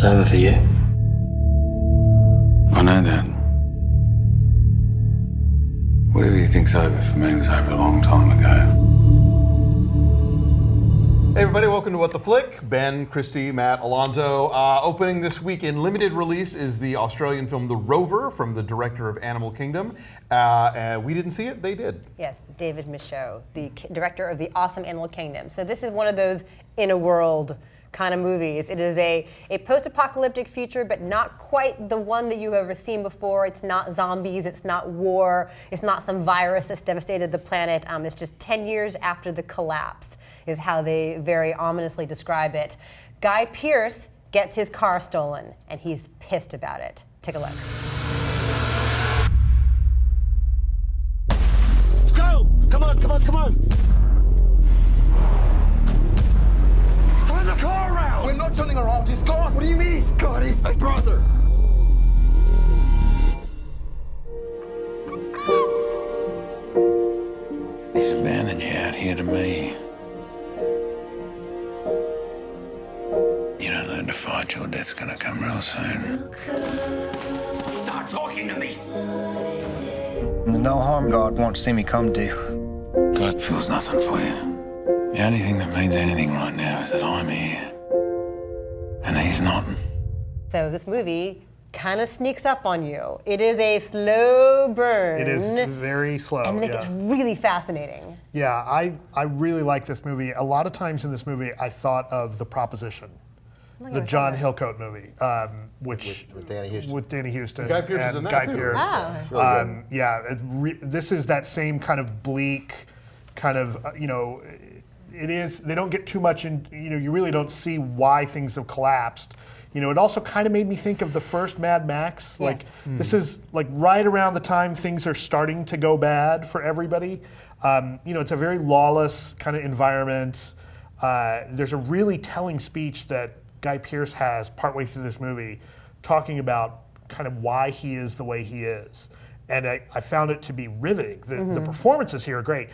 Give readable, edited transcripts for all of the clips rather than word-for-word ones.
It's over for you. I know that. Whatever you think's over for me was over a long time ago. Hey everybody, welcome to What the Flick. Ben, Christy, Matt, Alonso. Opening this week in limited release is the Australian film The Rover from the director of Animal Kingdom. We didn't see it, they did. Yes, David Michod, the director of the awesome Animal Kingdom. So this is one of those in a world kind of movies. It is a post-apocalyptic future, but not quite the one that you've ever seen before. It's not zombies, it's not war, it's not some virus that's devastated the planet. It's just 10 years after the collapse is how they very ominously describe it. Guy Pearce gets his car stolen, and he's pissed about it. Take a look. Let's go! Come on, come on, come on! Turn the car around! We're not turning around, he's gone! What do you mean he's gone? He's my brother! He's abandoning you out here to me. You don't learn to fight, your death's gonna come real soon. Stop talking to me! There's no harm God won't see me come to. God feels nothing for you. The only thing that means anything right now is that I'm here. And he's not. So this movie kind of sneaks up on you. It is a slow burn. It is very slow. And it's really fascinating. Yeah, I really like this movie. A lot of times in this movie, I thought of The Proposition, the John Hillcoat movie, which With Danny Houston. with Danny Houston Guy Pearce is and in that Guy too. Pearce. Oh. It's really good. This is that same kind of bleak, kind of it is. They don't get too much in. You really don't see why things have collapsed. It also kind of made me think of the first Mad Max. Like this is like right around the time things are starting to go bad for everybody. It's a very lawless kind of environment. There's a really telling speech that Guy Pearce has partway through this movie, talking about kind of why he is the way he is, and I found it to be riveting. The performances here are great.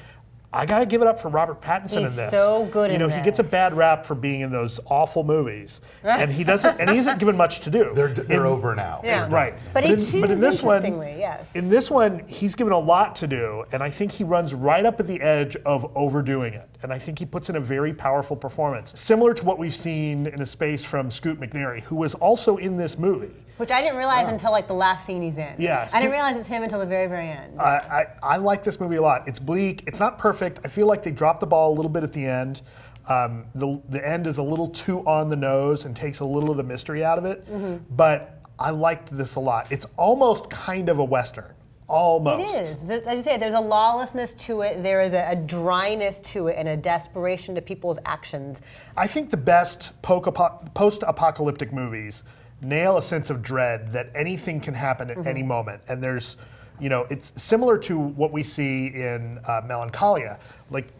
I got to give it up for Robert Pattinson in this. He's so good in this. He gets a bad rap for being in those awful movies, and he isn't given much to do. They're over now. Yeah. Right. But he chooses in this one, interestingly, yes. In this one, he's given a lot to do, and I think he runs right up at the edge of overdoing it. And I think he puts in a very powerful performance, similar to what we've seen in a space from Scoot McNairy, who was also in this movie. Which I didn't realize until like the last scene he's in. Yeah, I didn't realize it's him until the very, very end. I like this movie a lot. It's bleak. It's not perfect. I feel like they dropped the ball a little bit at the end. The end is a little too on the nose and takes a little of the mystery out of it. But I liked this a lot. It's almost kind of a Western. Almost. It is. As you say, there's a lawlessness to it. There is a dryness to it and a desperation to people's actions. I think the best post-apocalyptic movies nail a sense of dread that anything can happen at any moment. And there's, it's similar to what we see in Melancholia. Like,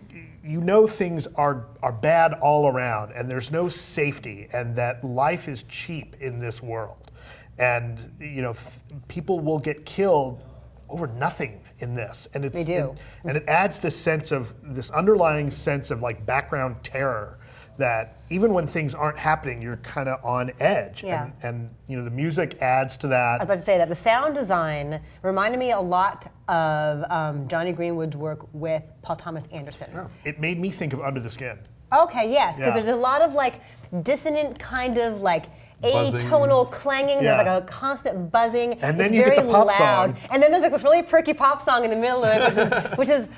things are bad all around, and there's no safety, and that life is cheap in this world. And, people will get killed over nothing in this. And They do. And it adds this underlying sense of like background terror that even when things aren't happening, you're kind of on edge. Yeah. And the music adds to that. I was about to say that the sound design reminded me a lot of Johnny Greenwood's work with Paul Thomas Anderson. Oh. It made me think of Under the Skin. Okay, yes, because Yeah. there's a lot of like dissonant kind of like Buzzing. atonal clanging. Yeah. There's like a constant buzzing. And then it's you get very the pop loud. song. And then there's like this really perky pop song in the middle of it, which is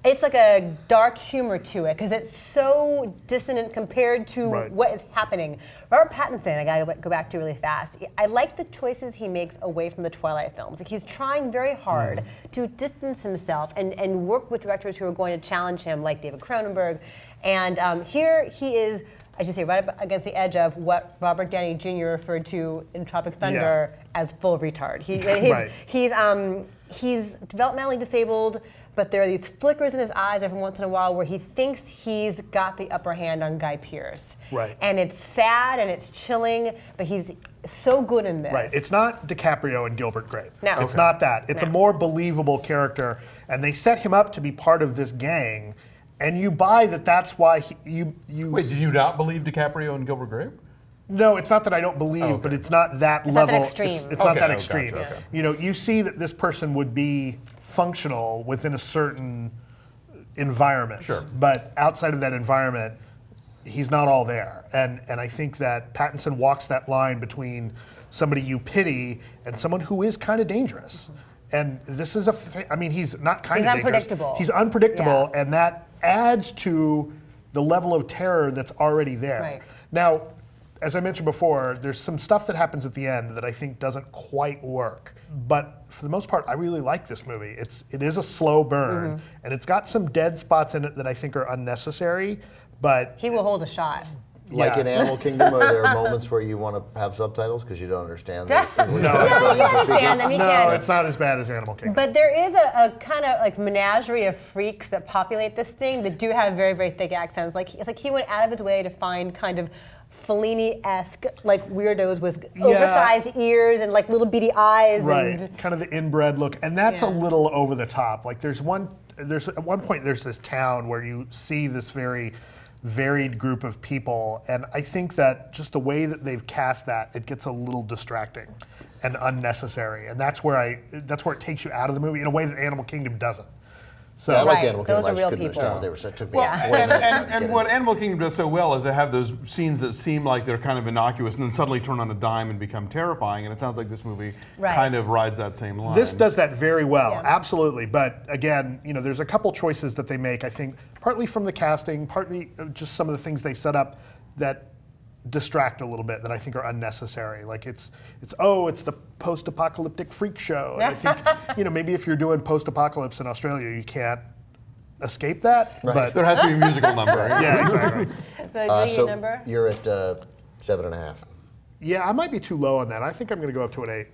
it's like a dark humor to it because it's so dissonant compared to Right. what is happening. Robert Pattinson, I gotta go back to really fast. I like the choices he makes away from the Twilight films. Like he's trying very hard to distance himself and work with directors who are going to challenge him, like David Cronenberg. And here he is, I should say, right up against the edge of what Robert Downey Jr. referred to in Tropic Thunder as full retard. Right. He's developmentally disabled, but there are these flickers in his eyes every once in a while where he thinks he's got the upper hand on Guy Pearce. Right. And it's sad and it's chilling, but he's so good in this. Right. It's not DiCaprio and Gilbert Grape. No. It's not that. It's No. a more believable character, and they set him up to be part of this gang, and you buy that that's why you Wait, did you not believe DiCaprio and Gilbert Grape? No, it's not that I don't believe, but it's not that It's not level. that extreme. It's not Okay. that Oh, extreme. gotcha, okay. You know, you see that this person would be functional within a certain environment. Sure. But outside of that environment, he's not all there. And I think that Pattinson walks that line between somebody you pity and someone who is kind of dangerous. And this is I mean, he's not kind He's of dangerous. unpredictable. He's unpredictable, and that adds to the level of terror that's already there. Right. Now, as I mentioned before, there's some stuff that happens at the end that I think doesn't quite work. But for the most part, I really like this movie. It is a slow burn, and it's got some dead spots in it that I think are unnecessary. But He will hold a shot. Like Yeah. in Animal Kingdom, are there moments where you want to have subtitles because you don't understand the English? No. that No, Australians you are speaking? understand them. You no, can. it's not as bad as Animal Kingdom. But there is a kind of like menagerie of freaks that populate this thing that do have very, very thick accents. Like it's like he went out of his way to find kind of Fellini-esque like weirdos with oversized ears and like little beady eyes. Right, And kind of the inbred look, and that's a Yeah. little over the top. Like there's at one point there's this town where you see this very varied group of people, and I think that just the way that they've cast that, it gets a little distracting and unnecessary, and that's where it takes you out of the movie in a way that Animal Kingdom doesn't. So Yeah, I like Right, Animal Kingdom. those are I just real couldn't people. understand what they were saying. It took me Well, 40 minutes to and get what it. Animal Kingdom does so well is they have those scenes that seem like they're kind of innocuous and then suddenly turn on a dime and become terrifying. And it sounds like this movie Right. kind of rides that same line. this does that very well, Yeah. absolutely. But again, there's a couple choices that they make. I think partly from the casting, partly just some of the things they set up that distract a little bit that I think are unnecessary. Like it's the post-apocalyptic freak show. And I think maybe if you're doing post-apocalypse in Australia, you can't escape that. But There has to be a musical number. yeah, exactly. so do you So number? you're at 7.5. Yeah, I might be too low on that. I think I'm going to go up to an 8.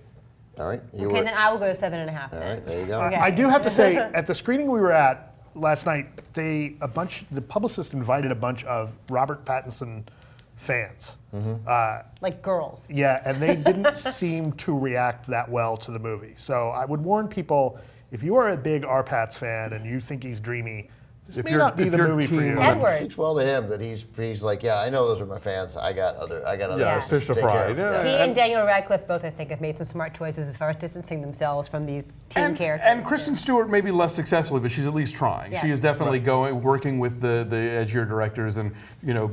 All right. You Okay, were, then I will go 7.5. all right. There you go. Okay. I do have to say, at the screening we were at last night, the publicist invited a bunch of Robert Pattinson fans. Like girls. Yeah, and they didn't seem to react that well to the movie. So I would warn people, if you are a big RPats fan and you think he's dreamy, this may not be if the you're movie for team you. Edward. Speaks well to him that he's like, yeah, I know those are my fans. I got other Yeah, business fish to take fry. care of. Yeah. He and Daniel Radcliffe both, I think, have made some smart choices as far as distancing themselves from these teen characters. And Kristen Stewart maybe less successfully, but she's at least trying. Yes. She is definitely working with the edgier directors, and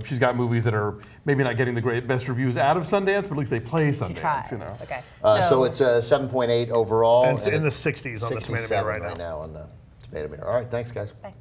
she's got movies that are maybe not getting the best reviews out of Sundance, but at least they play Sundance. She tries. You know. Okay. So it's 7.8 overall. And it's in the it's 60s on the tomato meter 67 right now. on the tomato meter. All right, thanks guys. Bye.